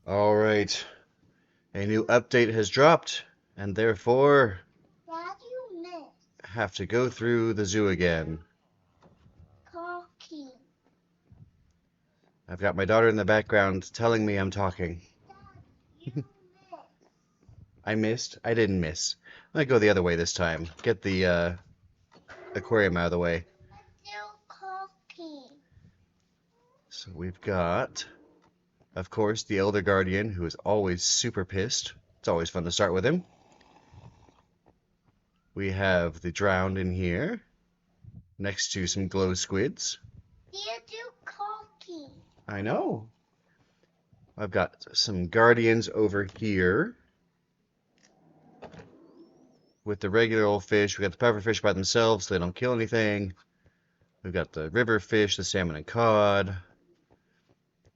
All right, a new update has dropped, and therefore What do you miss? have to go through the zoo again. Talking. I've got my daughter in the background telling me I'm talking. Dad, you miss. I missed? I didn't miss. I'm gonna go the other way this time. Get the aquarium out of the way. Still talking. So we've got, of course, the Elder Guardian, who is always super pissed. It's always fun to start with him. We have the Drowned in here, next to some glow squids. Still talking. I know. I've got some Guardians over here with the regular old fish. We got the pufferfish by themselves, so they don't kill anything. We've got the river fish, the salmon and cod,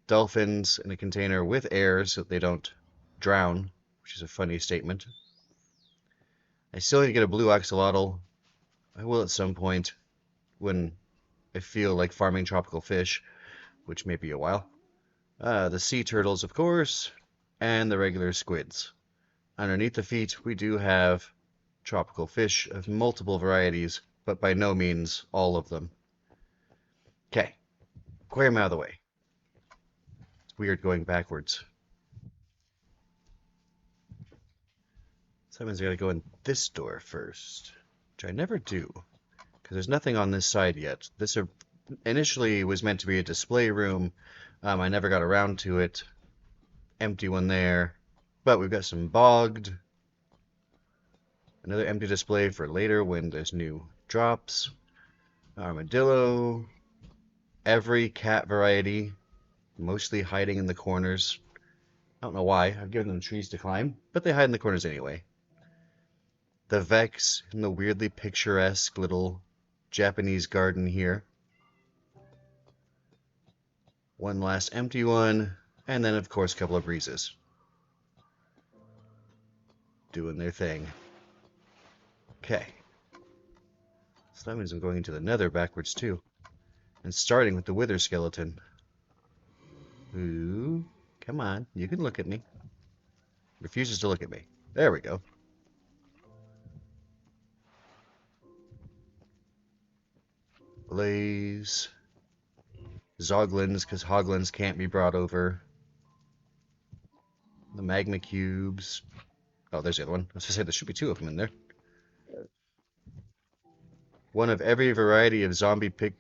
dolphins in a container with air so they don't drown, which is a funny statement. I still need to get a blue axolotl. I will at some point when I feel like farming tropical fish, which may be a while. The sea turtles, of course, and the regular squids. Underneath the feet, we do have tropical fish of multiple varieties, but by no means all of them. Okay, aquarium out of the way. It's weird going backwards. Someone's got to go in this door first, which I never do, because there's nothing on this side yet. This initially was meant to be a display room. I never got around to it. Empty one there, but we've got some bogged. Another empty display for later when there's new drops. Armadillo. Every cat variety, mostly hiding in the corners. I don't know why. I've given them trees to climb, but they hide in the corners anyway. The Vex in the weirdly picturesque little Japanese garden here. One last empty one, and then of course a couple of breezes. Doing their thing. Okay. So that means I'm going into the nether backwards too. And starting with the wither skeleton. Ooh, come on, you can look at me. Refuses to look at me. There we go. Blaze. Zoglins, because Hoglins can't be brought over. The magma cubes. Oh, there's the other one. I was gonna say there should be two of them in there. One of every variety of zombie pig.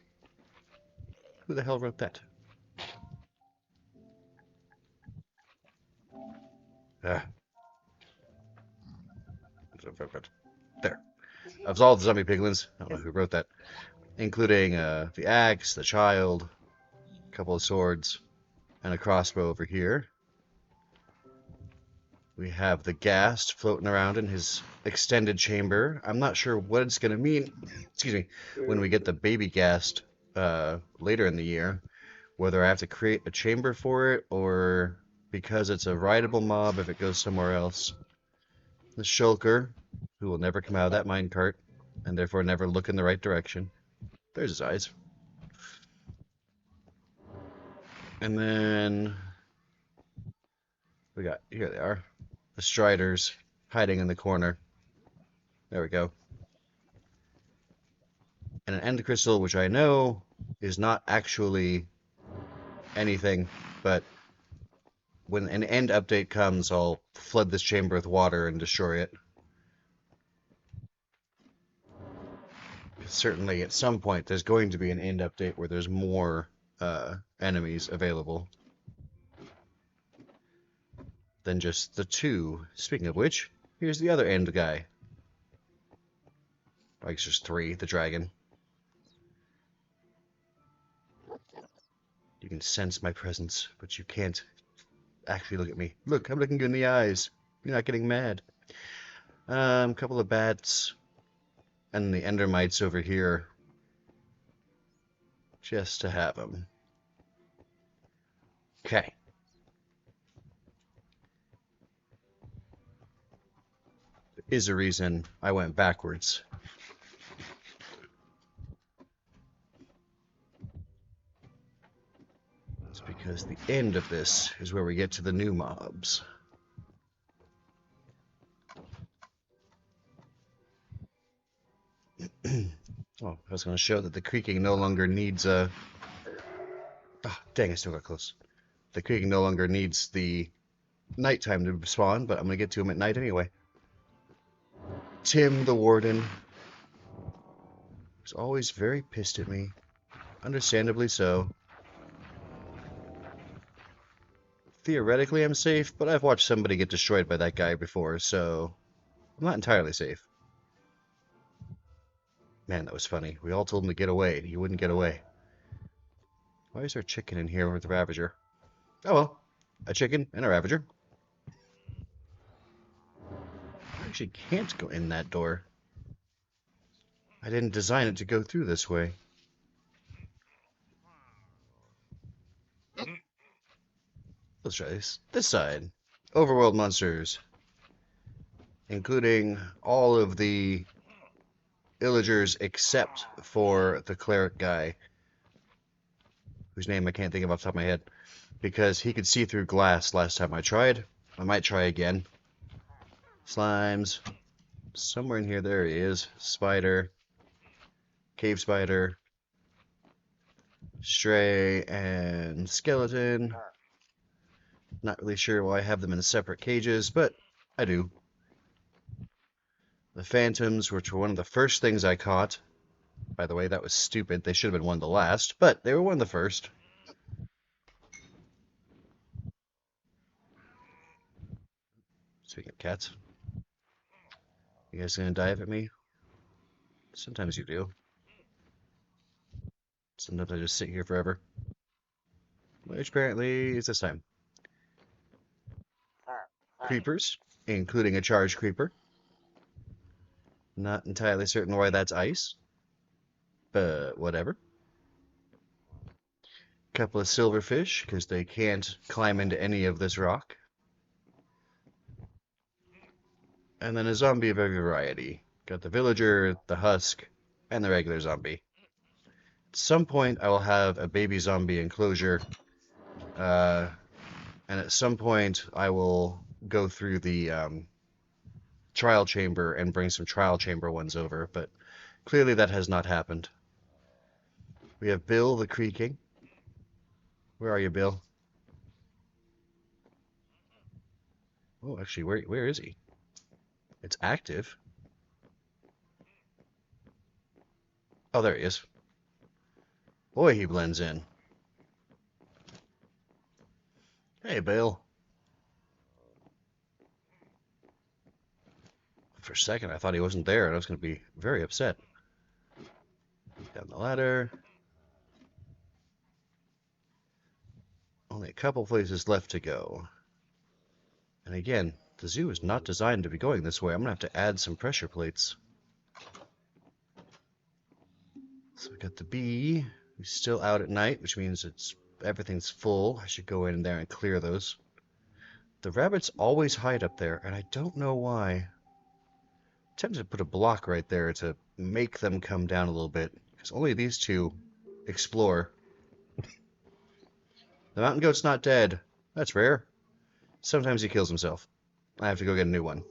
Who the hell wrote that? Ah, there. Of all the zombie piglins, I don't know who wrote that, including the axe, the child, a couple of swords, and a crossbow over here. We have the ghast floating around in his extended chamber. I'm not sure what it's going to mean, excuse me, when we get the baby ghast later in the year. Whether I have to create a chamber for it, or because it's a rideable mob if it goes somewhere else. The shulker, who will never come out of that minecart, and therefore never look in the right direction. There's his eyes. And then we got, here they are, the striders hiding in the corner. There we go. And an end crystal, which I know is not actually anything, but when an end update comes, I'll flood this chamber with water and destroy it. Certainly, at some point, there's going to be an end update where there's more enemies available than just the two. Speaking of which, here's the other end guy. I guess there's three. The dragon. You can sense my presence, but you can't actually look at me. Look, I'm looking you in the eyes. You're not getting mad. Couple of bats, and the endermites over here, just to have them. Okay. There is a reason I went backwards. It's because the end of this is where we get to the new mobs. Oh, I was going to show that the creaking no longer needs a... Oh, dang, I still got close. The creaking no longer needs the nighttime to spawn, but I'm going to get to him at night anyway. Tim the Warden was always very pissed at me. Understandably so. Theoretically, I'm safe, but I've watched somebody get destroyed by that guy before, so I'm not entirely safe. Man, that was funny. We all told him to get away, and he wouldn't get away. Why is there a chicken in here with the Ravager? Oh well, a chicken and a Ravager. I actually can't go in that door. I didn't design it to go through this way. Let's try this side. Overworld monsters, including all of the villagers except for the cleric guy, whose name I can't think of off the top of my head, because he could see through glass last time I tried. I might try again. Slimes. Somewhere in here, there he is. Spider. Cave spider. Stray and skeleton. Not really sure why I have them in separate cages, but I do. The phantoms, which were one of the first things I caught. By the way, that was stupid. They should have been one of the last, but they were one of the first. Speaking of cats, you guys gonna dive at me? Sometimes you do. Sometimes I just sit here forever. Which apparently is this time. Creepers, including a charged creeper. Not entirely certain why that's ice, but whatever. Couple of silverfish, because they can't climb into any of this rock. And then a zombie of every variety. Got the villager, the husk, and the regular zombie. At some point, I will have a baby zombie enclosure, and at some point, I will go through the trial chamber and bring some trial chamber ones over, but clearly that has not happened. We have Bill the Creaking. Where are you, Bill? Oh, actually, where is he? It's active. Oh, there he is. Boy, he blends in. Hey, Bill. For a second, I thought he wasn't there, and I was going to be very upset. Down the ladder. Only a couple places left to go. And again, the zoo is not designed to be going this way. I'm going to have to add some pressure plates. So we got the bee, who's still out at night, which means everything's full. I should go in there and clear those. The rabbits always hide up there, and I don't know why. I'm tempted to put a block right there to make them come down a little bit, because only these two explore. The mountain goat's not dead. That's rare. Sometimes he kills himself. I have to go get a new one.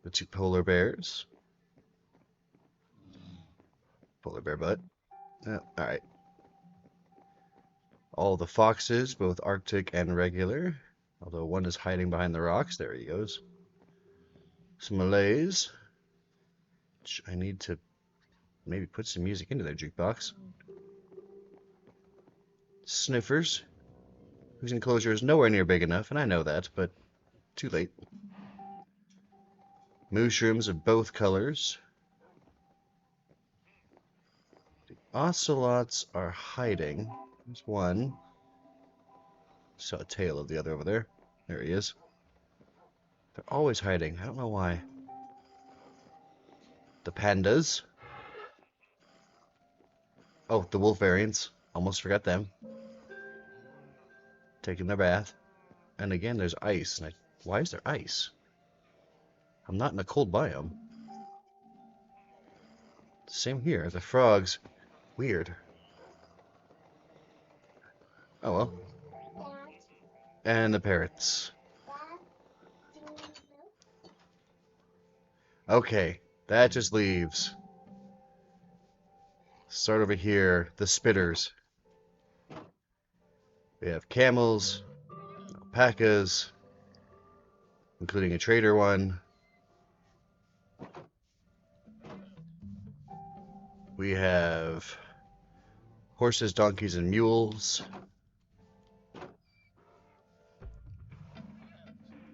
The two polar bears. Polar bear butt. Alright. All the foxes, both Arctic and regular. Although one is hiding behind the rocks. There he goes. Some Malays. Which I need to maybe put some music into their jukebox. Sniffers. Whose enclosure is nowhere near big enough, and I know that, but too late. Mushrooms of both colors. The ocelots are hiding. There's one. Saw a tail of the other over there. There he is. They're always hiding. I don't know why. The pandas. Oh, the wolf variants. Almost forgot them. Taking their bath. And again, there's ice. And why is there ice? I'm not in a cold biome. Same here. The frogs. Weird. Oh well. And the parrots. Okay, that just leaves. Start over here. The spitters. We have camels, alpacas, including a trader one. We have horses, donkeys, and mules.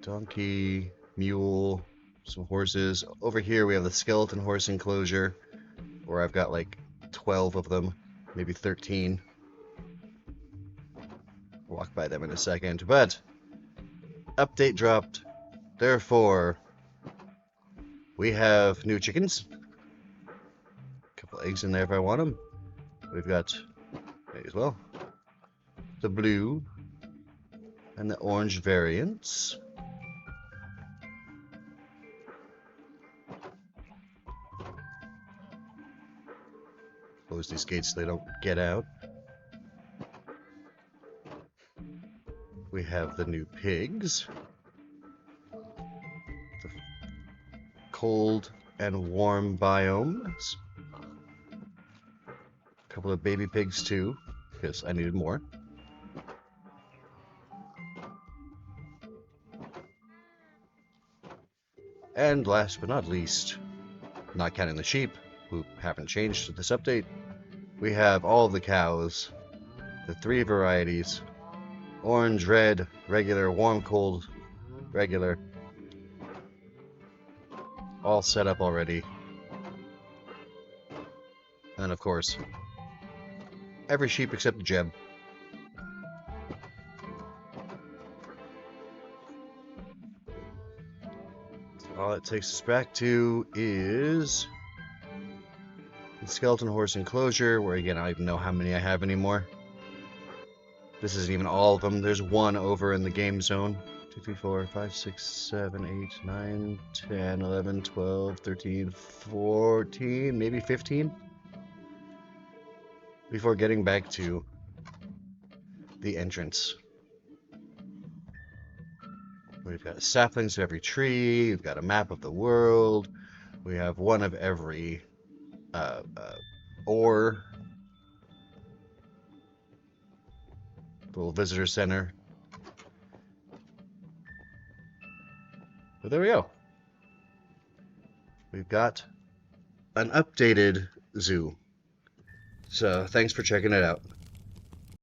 Donkey, mule, some horses. Over here we have the skeleton horse enclosure, where I've got like 12 of them, maybe 13. Walk by them in a second, but update dropped. Therefore, we have new chickens. A couple eggs in there if I want them. We've got, may as well, the blue and the orange variants. Close these gates so they don't get out. We have the new pigs. The cold and warm biomes. A couple of baby pigs too, because I needed more. And last but not least, not counting the sheep, who haven't changed to this update, we have all of the cows, the 3 varieties, orange, red, regular, warm, cold, regular, all set up already. And of course, every sheep except Jeb. All it takes us back to is the skeleton horse enclosure, where again, I don't even know how many I have anymore. This isn't even all of them. There's one over in the game zone. 2, 3, 4, 5, 6, 7, 8, 9, 10, 11, 12, 13, 14, maybe 15. Before getting back to the entrance. We've got saplings of every tree. We've got a map of the world. We have one of every ore. Little visitor center. But there we go. We've got an updated zoo. So thanks for checking it out.